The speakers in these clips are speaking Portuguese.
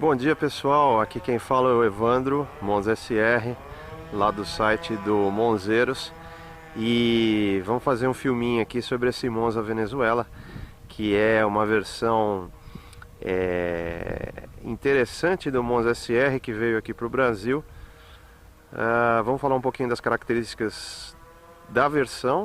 Bom dia pessoal, aqui quem fala é o Evandro, Monza SR, lá do site do Monzeiros. E vamos fazer um filminho aqui sobre esse Monza Venezuela, que é uma versão interessante do Monza SR que veio aqui para o Brasil. Vamos falar um pouquinho das características da versão,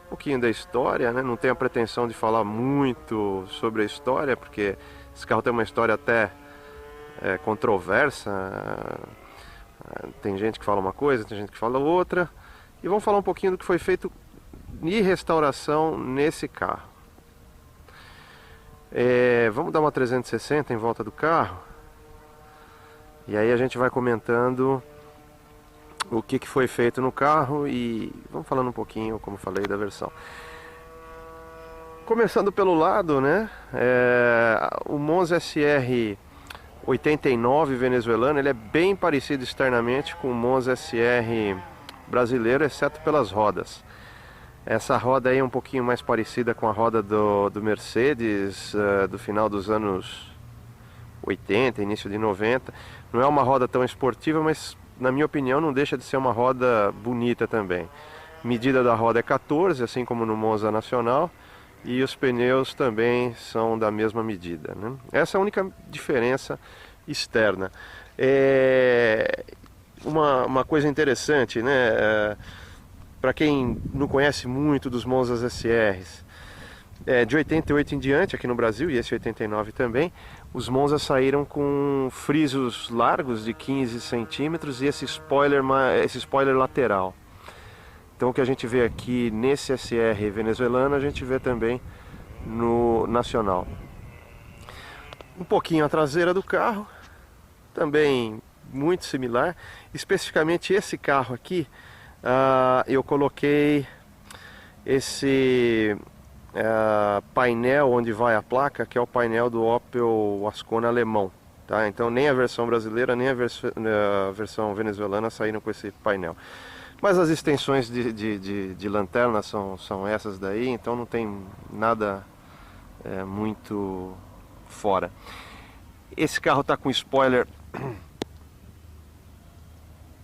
um pouquinho da história, né? Não tenho a pretensão de falar muito sobre a história, porque esse carro tem uma história até controversa. Tem gente que fala uma coisa, tem gente que fala outra. E vamos falar um pouquinho do que foi feito de restauração nesse carro. Vamos dar uma 360 em volta do carro. E aí a gente vai comentando o que foi feito no carro e vamos falando um pouquinho, como falei, da versão. Começando pelo lado, né? O Monza SR 89 venezuelano, ele é bem parecido externamente com o Monza SR brasileiro, exceto pelas rodas. Essa roda aí é um pouquinho mais parecida com a roda do Mercedes do final dos anos 80, início de 90. Não é uma roda tão esportiva, mas na minha opinião não deixa de ser uma roda bonita também. Medida da roda é 14, assim como no Monza Nacional, e os pneus também são da mesma medida, né? Essa é a única diferença externa. Uma coisa interessante, né? Para quem não conhece muito dos Monzas SRs, de 88 em diante aqui no Brasil, e esse 89 também, os Monzas saíram com frisos largos de 15 centímetros e esse spoiler lateral. Então o que a gente vê aqui nesse SR venezuelano, a gente vê também no Nacional. Um pouquinho a traseira do carro, também muito similar. Especificamente esse carro aqui, eu coloquei esse painel onde vai a placa, que é o painel do Opel Ascona alemão. Tá? Então nem a versão brasileira, nem a versão venezuelana saíram com esse painel. Mas as extensões de lanterna são essas daí, então não tem nada muito fora. Esse carro está com spoiler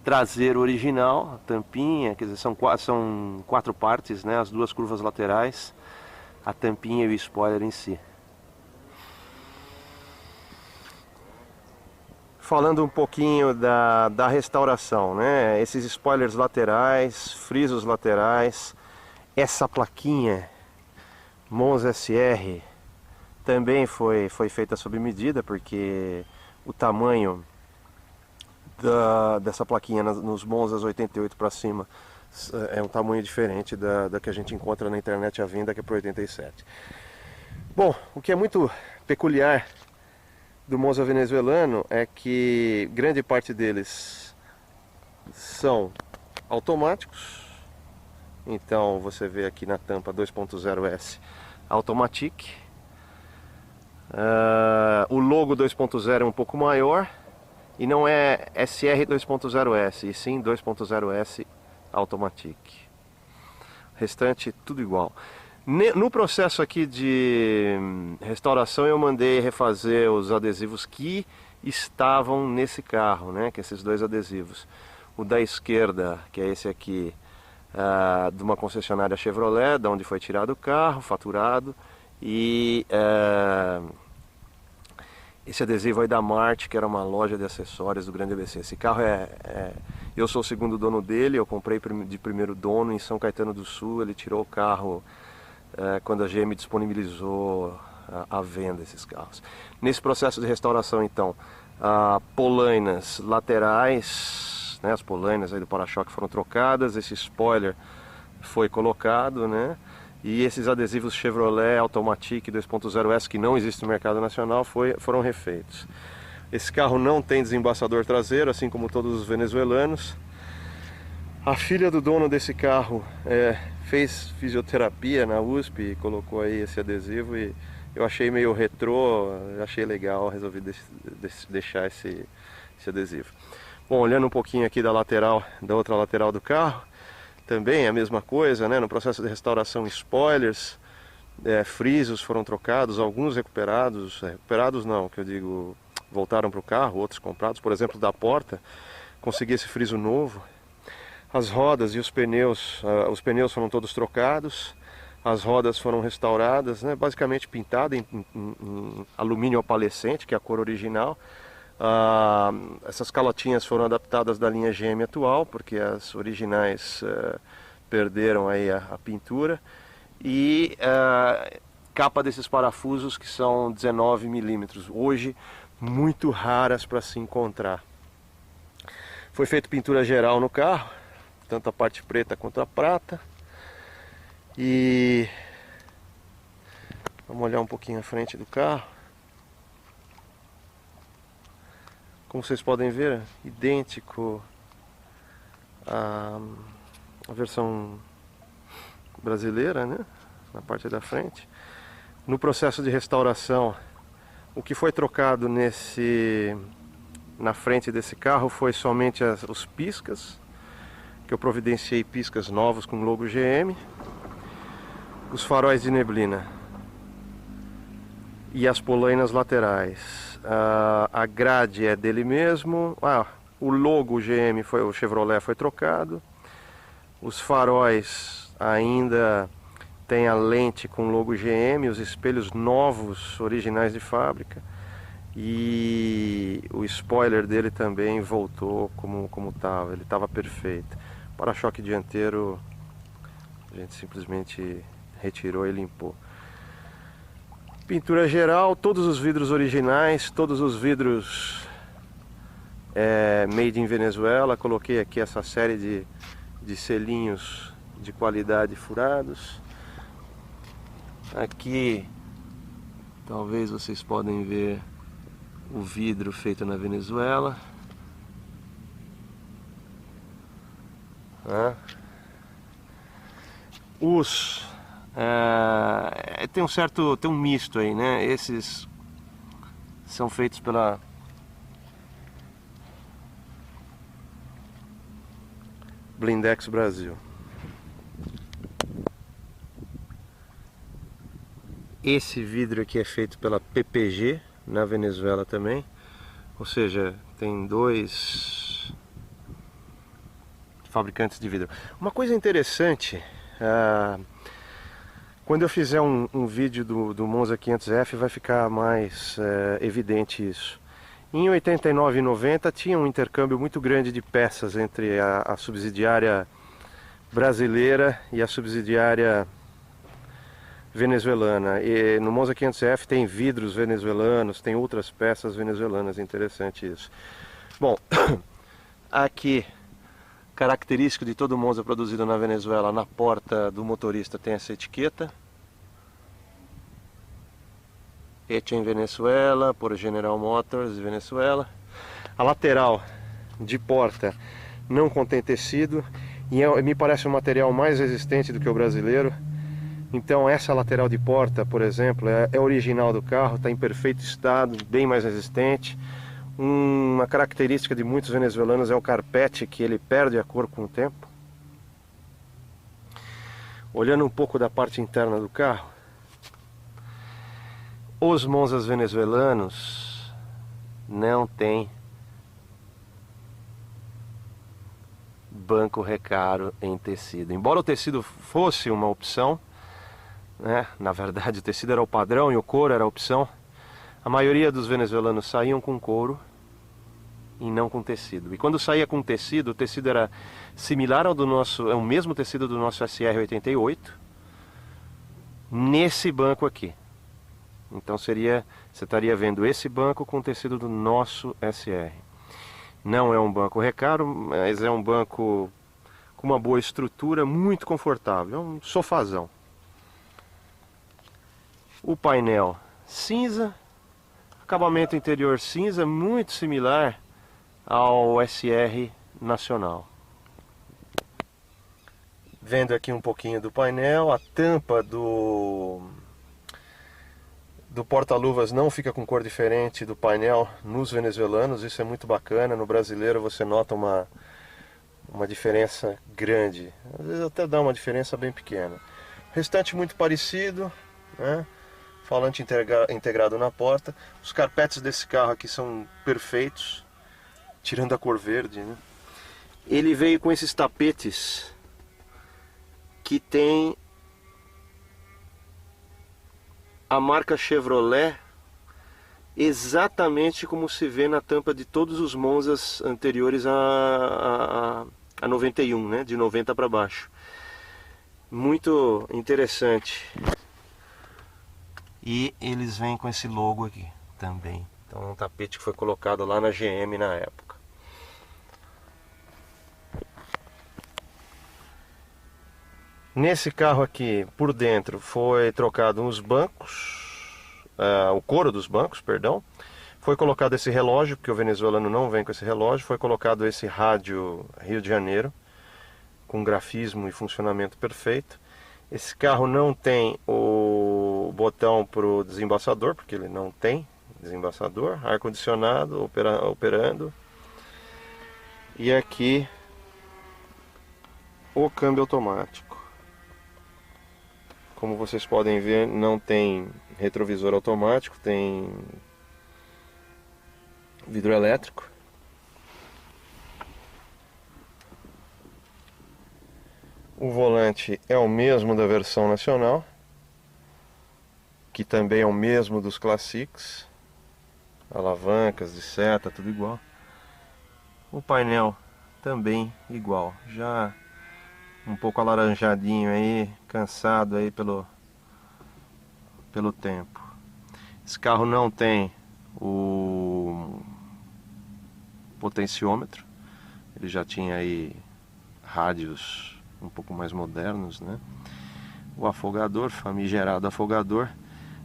traseiro original, a tampinha, quer dizer, são quatro partes, né? As duas curvas laterais, a tampinha e o spoiler em si. Falando um pouquinho da restauração, né? Esses spoilers laterais, frisos laterais, essa plaquinha Monza SR também foi feita sob medida, porque o tamanho dessa plaquinha nos Monzas 88 para cima é um tamanho diferente da que a gente encontra na internet à venda, que é para 87. Bom, o que é muito peculiar do Monza venezuelano é que grande parte deles são automáticos. Então você vê aqui na tampa 2.0S Automatic. O logo 2.0 é um pouco maior e não é SR 2.0S, e sim 2.0S Automatic. O restante tudo igual. No processo aqui de restauração eu mandei refazer os adesivos que estavam nesse carro, né? Que esses dois adesivos. O da esquerda, que é esse aqui, de uma concessionária Chevrolet, da onde foi tirado o carro, faturado. E esse adesivo aí da Marte, que era uma loja de acessórios do Grande ABC. Esse carro eu sou o segundo dono dele, eu comprei de primeiro dono em São Caetano do Sul. Ele tirou o carro quando a GM disponibilizou a venda esses carros. Nesse processo de restauração, então, polainas laterais, né, as polainas aí do para-choque foram trocadas, esse spoiler foi colocado, né, e esses adesivos Chevrolet Automatic 2.0S, que não existe no mercado nacional, foram refeitos. Esse carro não tem desembaçador traseiro, assim como todos os venezuelanos. A filha do dono desse carro fez fisioterapia na USP e colocou aí esse adesivo, e eu achei meio retrô, achei legal, resolvi deixar esse adesivo. Bom, olhando um pouquinho aqui da outra lateral do carro, também a mesma coisa, né? No processo de restauração, spoilers, frisos foram trocados, alguns recuperados não, que eu digo, voltaram para o carro, outros comprados, por exemplo, da porta, consegui esse friso novo. As rodas e os pneus foram todos trocados, as rodas foram restauradas, né, basicamente pintada em alumínio opalescente, que é a cor original. Essas calotinhas foram adaptadas da linha GM atual, porque as originais perderam aí a pintura. E capa desses parafusos que são 19 milímetros, hoje muito raras para se encontrar. Foi feita pintura geral no carro, tanto a parte preta quanto a prata. E vamos olhar um pouquinho a frente do carro. Como vocês podem ver, idêntico à versão brasileira, né? Na parte da frente. No processo de restauração, o que foi trocado na frente desse carro foi somente os piscas, que eu providenciei piscas novos com logo GM, os faróis de neblina e as polainas laterais. A grade é dele mesmo, o logo GM, o Chevrolet, foi trocado, os faróis ainda tem a lente com logo GM, os espelhos novos, originais de fábrica, e o spoiler dele também voltou como estava, ele estava perfeito. Para-choque dianteiro a gente simplesmente retirou e limpou. Pintura geral, todos os vidros originais, todos os vidros made in Venezuela. Coloquei aqui essa série de selinhos de qualidade furados. Aqui talvez vocês podem ver o vidro feito na Venezuela. Tem um misto aí, né? Esses são feitos pela Blindex Brasil. Esse vidro aqui é feito pela PPG, na Venezuela também. Ou seja, tem dois fabricantes de vidro. Uma coisa interessante, quando eu fizer um vídeo do Monza 500F vai ficar mais evidente isso. Em 89 e 90 tinha um intercâmbio muito grande de peças entre a subsidiária brasileira e a subsidiária venezuelana. E no Monza 500F tem vidros venezuelanos, tem outras peças venezuelanas, interessante isso. Bom, aqui, característico de todo Monza produzido na Venezuela, na porta do motorista tem essa etiqueta. Hecha em Venezuela, por General Motors de Venezuela. A lateral de porta não contém tecido e me parece um material mais resistente do que o brasileiro. Então essa lateral de porta, por exemplo, é original do carro, está em perfeito estado, bem mais resistente. Uma característica de muitos venezuelanos é o carpete, que ele perde a cor com o tempo. Olhando um pouco da parte interna do carro, os Monzas venezuelanos não têm banco recaro em tecido. Embora o tecido fosse uma opção, né? Na verdade o tecido era o padrão e o couro era a opção, a maioria dos venezuelanos saíam com couro e não com tecido. E quando saía com tecido, o tecido era similar ao do nosso, é o mesmo tecido do nosso SR88, nesse banco aqui. Então você estaria vendo esse banco com o tecido do nosso SR. Não é um banco recaro, mas é um banco com uma boa estrutura, muito confortável, é um sofazão. O painel cinza, acabamento interior cinza, muito similar ao SR nacional. Vendo aqui um pouquinho do painel, a tampa do porta-luvas não fica com cor diferente do painel nos venezuelanos, isso é muito bacana. No brasileiro você nota uma diferença grande, às vezes até dá uma diferença bem pequena. O restante muito parecido, né? falante integrado na porta. Os carpetes desse carro aqui são perfeitos, tirando a cor verde, né? Ele veio com esses tapetes que tem a marca Chevrolet exatamente como se vê na tampa de todos os Monzas anteriores a 91, né? De 90 para baixo. Muito interessante. E eles vêm com esse logo aqui também. Então é um tapete que foi colocado lá na GM na época. Nesse carro aqui, por dentro, foi trocado uns bancos, o couro dos bancos, perdão. Foi colocado esse relógio, porque o venezuelano não vem com esse relógio. Foi colocado esse rádio Rio de Janeiro, com grafismo e funcionamento perfeito. Esse carro não tem o botão para o desembaçador, porque ele não tem desembaçador. Ar-condicionado operando. E aqui o câmbio automático. Como vocês podem ver, não tem retrovisor automático, tem vidro elétrico. O volante é o mesmo da versão nacional, que também é o mesmo dos Classics. Alavancas de seta, tudo igual. O painel também igual, já um pouco alaranjadinho aí, cansado aí pelo tempo. Esse carro não tem o potenciômetro, ele já tinha aí rádios um pouco mais modernos, né? O afogador, famigerado afogador.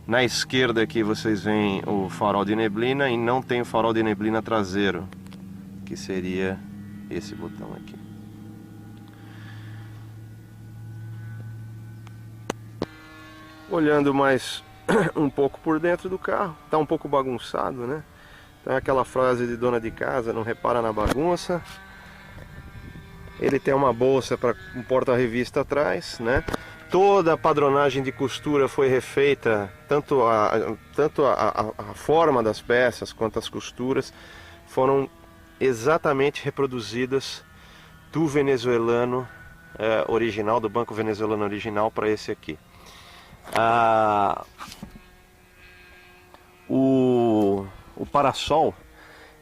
Na esquerda aqui vocês veem o farol de neblina e não tem o farol de neblina traseiro, que seria esse botão aqui. Olhando mais um pouco por dentro do carro, tá um pouco bagunçado, né? Então é aquela frase de dona de casa, não repara na bagunça. Ele tem uma bolsa para um porta-revista atrás, né? Toda a padronagem de costura foi refeita, tanto a forma das peças quanto as costuras foram exatamente reproduzidas do venezuelano original, do banco venezuelano original para esse aqui. O parasol,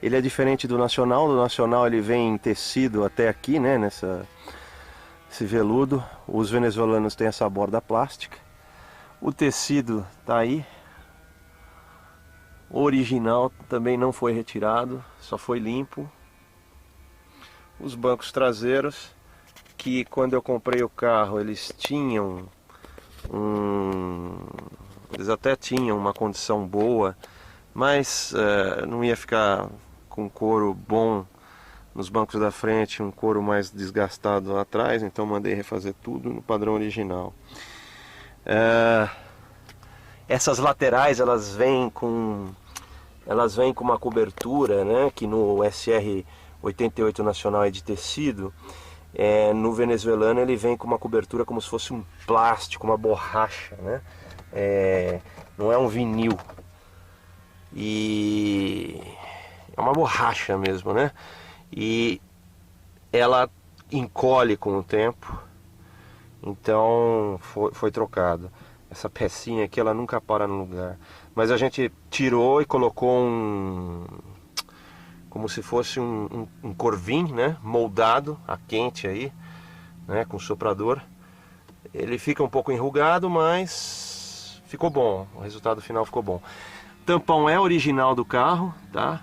ele é diferente do nacional. Do nacional ele vem em tecido até aqui, né, esse veludo. Os venezuelanos têm essa borda plástica. O tecido tá aí. O original também não foi retirado, só foi limpo. Os bancos traseiros, que quando eu comprei o carro eles tinham eles até tinham uma condição boa, mas não ia ficar com couro bom nos bancos da frente, um couro mais desgastado lá atrás, então mandei refazer tudo no padrão original. Essas laterais elas vêm com uma cobertura, né, que no SR88 nacional é de tecido. No venezuelano ele vem com uma cobertura como se fosse um plástico, uma borracha, né? Não é um vinil, e é uma borracha mesmo, né? E ela encolhe com o tempo, então foi trocado. Essa pecinha aqui ela nunca para no lugar, mas a gente tirou e colocou como se fosse um corvim, né, moldado a quente aí, né, com soprador. Ele fica um pouco enrugado, mas ficou bom, o resultado final ficou bom. O tampão é original do carro, tá?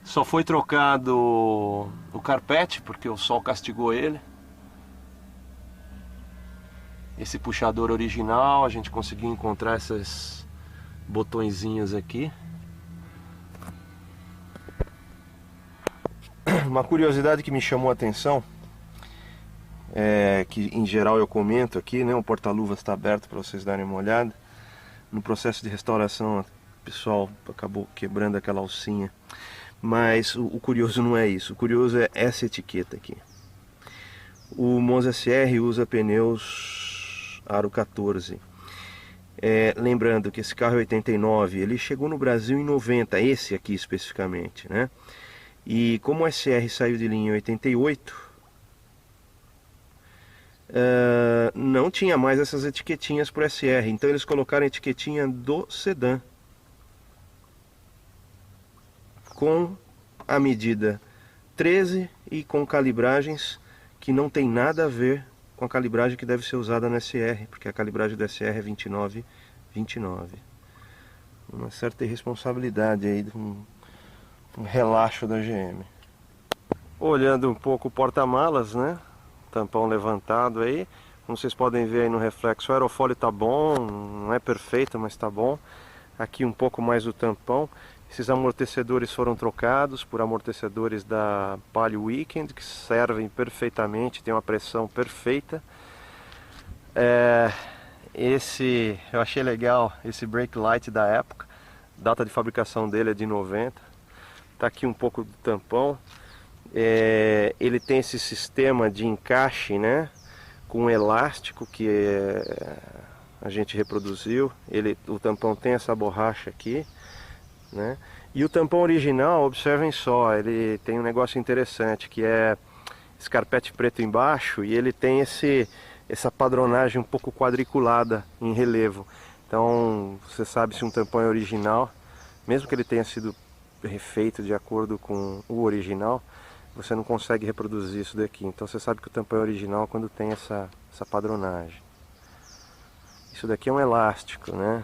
Só foi trocado o carpete porque o sol castigou ele. Esse puxador original, a gente conseguiu encontrar esses botõezinhos aqui. Uma curiosidade que me chamou a atenção, que em geral eu comento aqui, né? O porta-luvas está aberto para vocês darem uma olhada. No processo de restauração, o pessoal acabou quebrando aquela alcinha. Mas o curioso não é isso, o curioso é essa etiqueta aqui. O Monza SR usa pneus Aro 14. Lembrando que esse carro é 89, ele chegou no Brasil em 90, esse aqui especificamente, né? E como o SR saiu de linha em 88, não tinha mais essas etiquetinhas para o SR, então eles colocaram a etiquetinha do sedã com a medida 13 e com calibragens que não tem nada a ver com a calibragem que deve ser usada no SR, porque a calibragem do SR é 29. Uma certa irresponsabilidade aí, um relaxo da GM. Olhando um pouco o porta-malas, né? Tampão levantado aí. Como vocês podem ver aí no reflexo, o aerofólio tá bom, não é perfeito, mas tá bom. Aqui um pouco mais do tampão. Esses amortecedores foram trocados por amortecedores da Palio Weekend, que servem perfeitamente, tem uma pressão perfeita. Eu achei legal esse brake light da época, data de fabricação dele é de 90. Tá aqui um pouco do tampão. Ele tem esse sistema de encaixe, né, com elástico que a gente reproduziu. O tampão tem essa borracha aqui, né? E o tampão original, observem só, ele tem um negócio interessante que é esse carpete preto embaixo e ele tem essa padronagem um pouco quadriculada em relevo. Então você sabe se um tampão é original, mesmo que ele tenha sido refeito de acordo com o original, você não consegue reproduzir isso daqui. Então você sabe que o tampão é original quando tem essa padronagem. Isso daqui é um elástico, né?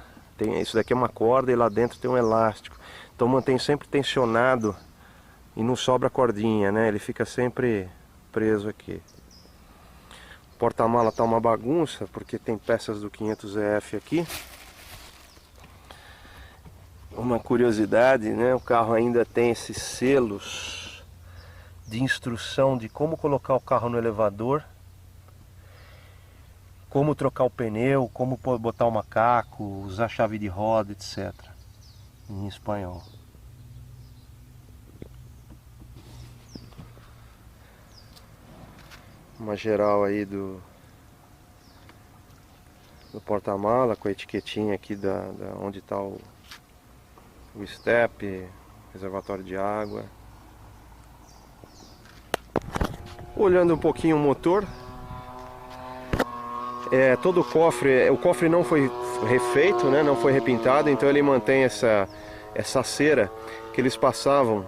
Isso daqui é uma corda e lá dentro tem um elástico. Então mantém sempre tensionado e não sobra cordinha, né? Ele fica sempre preso aqui. O porta-mala tá uma bagunça porque tem peças do 500EF aqui. Uma curiosidade, né? O carro ainda tem esses selos de instrução de como colocar o carro no elevador, como trocar o pneu, como botar o macaco, usar chave de roda, etc. Em espanhol. Uma geral aí do porta-mala com a etiquetinha aqui da onde está o step, reservatório de água. Olhando um pouquinho o motor, todo o cofre não foi refeito, né, não foi repintado, então ele mantém essa cera que eles passavam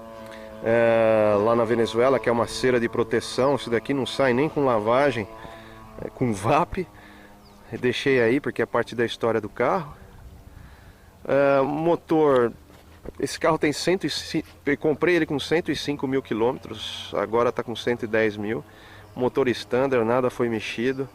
lá na Venezuela, que é uma cera de proteção. Isso daqui não sai nem com lavagem, com VAP. Eu deixei aí porque é parte da história do carro. Motor, esse carro tem 105, eu comprei ele com 105 mil quilômetros, agora está com 110 mil. Motor standard, nada foi mexido.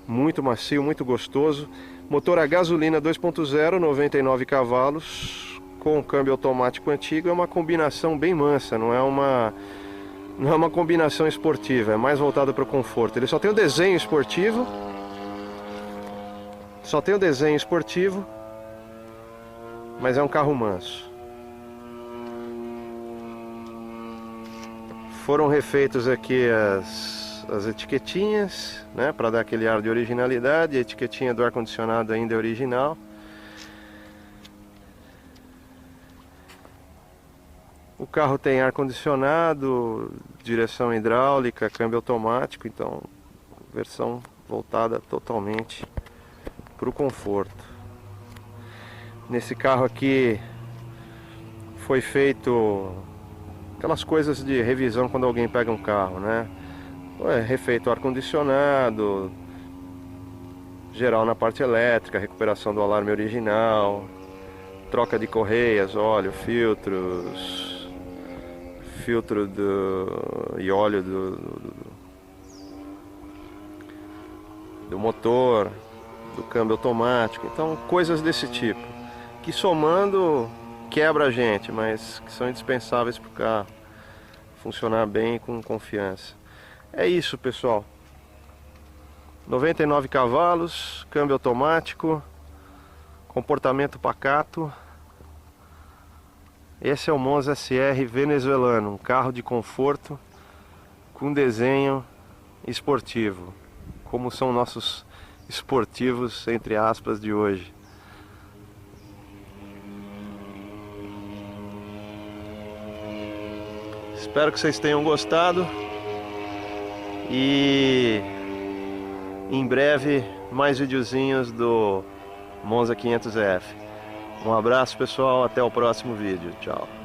Muito macio, muito gostoso. Motor a gasolina 2.0, 99 cavalos, com câmbio automático antigo. É uma combinação bem mansa, não é uma combinação esportiva, é mais voltado para o conforto. Ele só tem o desenho esportivo. Mas é um carro manso. Foram refeitos aqui as etiquetinhas, né, para dar aquele ar de originalidade. A etiquetinha do ar-condicionado ainda é original. O carro tem ar-condicionado, direção hidráulica, câmbio automático, então versão voltada totalmente para o conforto. Nesse carro aqui foi feito aquelas coisas de revisão quando alguém pega um carro, né? Refeito o ar-condicionado, geral na parte elétrica, recuperação do alarme original, troca de correias, óleo, filtro e óleo do motor, do câmbio automático. Então coisas desse tipo, que somando quebra a gente, mas que são indispensáveis para o carro funcionar bem e com confiança. É isso, pessoal. 99 cavalos, câmbio automático, comportamento pacato. Esse é o Monza SR venezuelano, um carro de conforto com desenho esportivo, como são nossos esportivos, entre aspas, de hoje. Espero que vocês tenham gostado. E em breve mais videozinhos do Monza 500F. Um abraço, pessoal, até o próximo vídeo. Tchau.